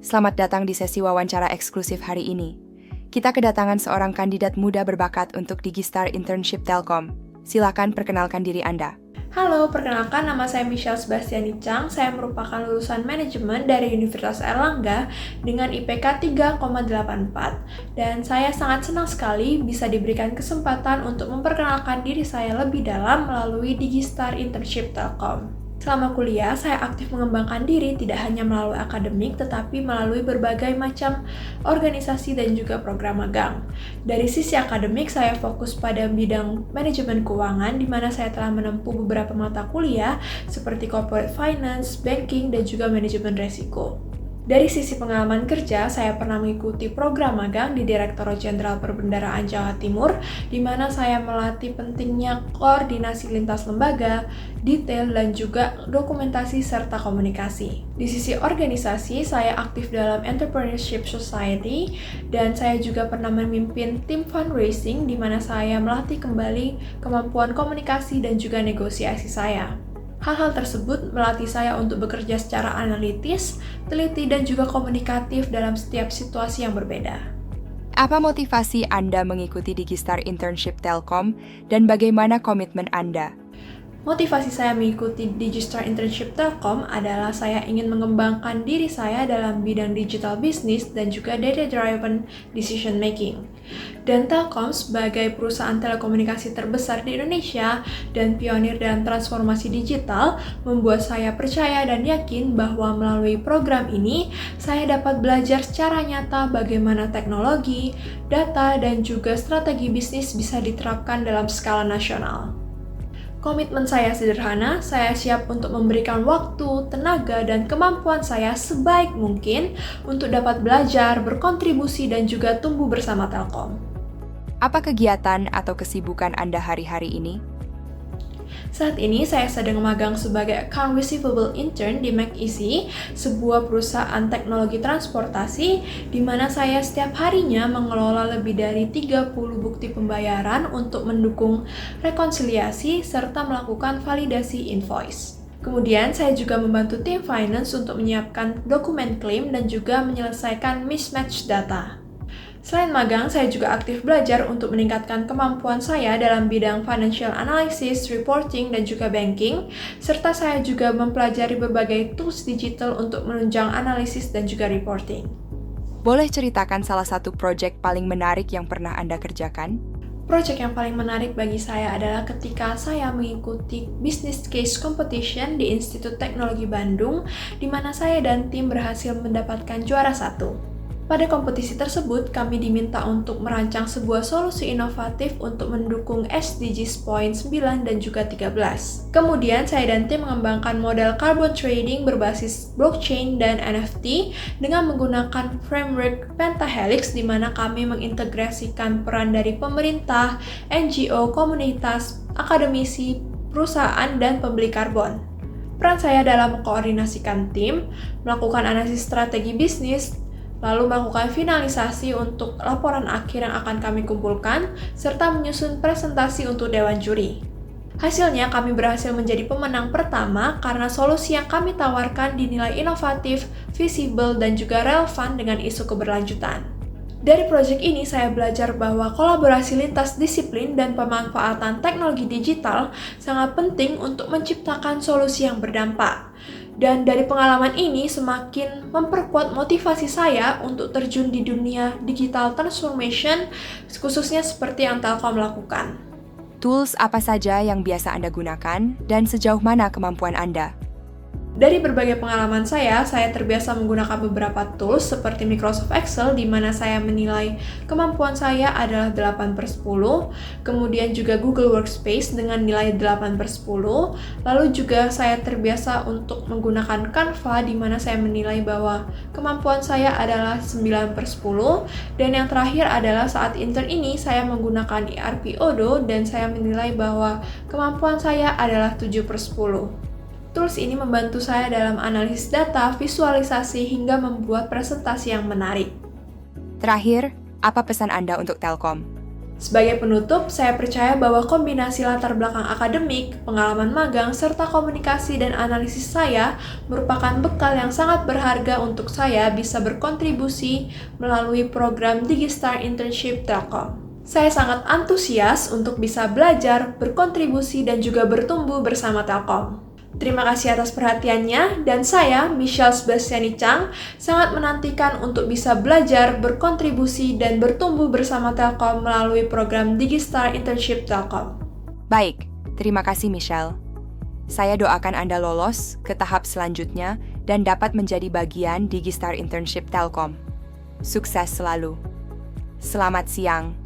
Selamat datang di sesi wawancara eksklusif hari ini. Kita kedatangan seorang kandidat muda berbakat untuk Digistar Internship Telkom. Silakan perkenalkan diri Anda. Halo, perkenalkan nama saya Michelle Sebastiani Chang. Saya merupakan lulusan manajemen dari Universitas Airlangga dengan IPK 3,84. Dan saya sangat senang sekali bisa diberikan kesempatan untuk memperkenalkan diri saya lebih dalam melalui Digistar Internship Telkom. Selama kuliah, saya aktif mengembangkan diri tidak hanya melalui akademik, tetapi melalui berbagai macam organisasi dan juga program magang. Dari sisi akademik, saya fokus pada bidang manajemen keuangan, di mana saya telah menempuh beberapa mata kuliah seperti corporate finance, banking, dan juga manajemen resiko. Dari sisi pengalaman kerja, saya pernah mengikuti program magang di Direktorat Jenderal Perbendaharaan Jawa Timur, di mana saya melatih pentingnya koordinasi lintas lembaga, detail, dan juga dokumentasi serta komunikasi. Di sisi organisasi, saya aktif dalam Entrepreneurship Society, dan saya juga pernah memimpin tim fundraising, di mana saya melatih kembali kemampuan komunikasi dan juga negosiasi saya. Hal-hal tersebut melatih saya untuk bekerja secara analitis, teliti, dan juga komunikatif dalam setiap situasi yang berbeda. Apa motivasi Anda mengikuti Digistar Internship Telkom dan bagaimana komitmen Anda? Motivasi saya mengikuti Digistar Internship Telkom adalah saya ingin mengembangkan diri saya dalam bidang digital business dan juga data-driven decision making. Dan Telkom sebagai perusahaan telekomunikasi terbesar di Indonesia dan pionir dalam transformasi digital membuat saya percaya dan yakin bahwa melalui program ini saya dapat belajar secara nyata bagaimana teknologi, data, dan juga strategi bisnis bisa diterapkan dalam skala nasional. Komitmen saya sederhana, saya siap untuk memberikan waktu, tenaga, dan kemampuan saya sebaik mungkin untuk dapat belajar, berkontribusi, dan juga tumbuh bersama Telkom. Apa kegiatan atau kesibukan Anda hari-hari ini? Saat ini saya sedang magang sebagai Account Receivable Intern di McEasy, sebuah perusahaan teknologi transportasi di mana saya setiap harinya mengelola lebih dari 30 bukti pembayaran untuk mendukung rekonsiliasi serta melakukan validasi invoice. Kemudian saya juga membantu tim finance untuk menyiapkan dokumen klaim dan juga menyelesaikan mismatch data. Selain magang, saya juga aktif belajar untuk meningkatkan kemampuan saya dalam bidang financial analysis, reporting, dan juga banking, serta saya juga mempelajari berbagai tools digital untuk menunjang analisis dan juga reporting. Boleh ceritakan salah satu proyek paling menarik yang pernah Anda kerjakan? Proyek yang paling menarik bagi saya adalah ketika saya mengikuti Business Case Competition di Institut Teknologi Bandung, di mana saya dan tim berhasil mendapatkan juara 1. Pada kompetisi tersebut, kami diminta untuk merancang sebuah solusi inovatif untuk mendukung SDGs Point 9 dan juga 13. Kemudian, saya dan tim mengembangkan model carbon trading berbasis blockchain dan NFT dengan menggunakan framework Pentahelix di mana kami mengintegrasikan peran dari pemerintah, NGO, komunitas, akademisi, perusahaan, dan pembeli karbon. Peran saya dalam mengkoordinasikan tim, melakukan analisis strategi bisnis, lalu melakukan finalisasi untuk laporan akhir yang akan kami kumpulkan, serta menyusun presentasi untuk dewan juri. Hasilnya, kami berhasil menjadi pemenang pertama karena solusi yang kami tawarkan dinilai inovatif, visible, dan juga relevan dengan isu keberlanjutan. Dari proyek ini, saya belajar bahwa kolaborasi lintas disiplin dan pemanfaatan teknologi digital sangat penting untuk menciptakan solusi yang berdampak. Dan dari pengalaman ini semakin memperkuat motivasi saya untuk terjun di dunia digital transformation, khususnya seperti yang Telkom lakukan. Tools apa saja yang biasa Anda gunakan dan sejauh mana kemampuan Anda? Dari berbagai pengalaman saya terbiasa menggunakan beberapa tools seperti Microsoft Excel di mana saya menilai kemampuan saya adalah 8/10, kemudian juga Google Workspace dengan nilai 8/10, lalu juga saya terbiasa untuk menggunakan Canva di mana saya menilai bahwa kemampuan saya adalah 9/10, dan yang terakhir adalah saat intern ini saya menggunakan ERP Odoo dan saya menilai bahwa kemampuan saya adalah 7/10. Tools ini membantu saya dalam analisis data, visualisasi, hingga membuat presentasi yang menarik. Terakhir, apa pesan Anda untuk Telkom? Sebagai penutup, saya percaya bahwa kombinasi latar belakang akademik, pengalaman magang, serta komunikasi dan analisis saya merupakan bekal yang sangat berharga untuk saya bisa berkontribusi melalui program DigiStar Internship Telkom. Saya sangat antusias untuk bisa belajar, berkontribusi, dan juga bertumbuh bersama Telkom. Terima kasih atas perhatiannya, dan saya, Michelle Sebastiani Chang, sangat menantikan untuk bisa belajar, berkontribusi, dan bertumbuh bersama Telkom melalui program DigiStar Internship Telkom. Baik, terima kasih Michelle. Saya doakan Anda lolos ke tahap selanjutnya dan dapat menjadi bagian DigiStar Internship Telkom. Sukses selalu. Selamat siang.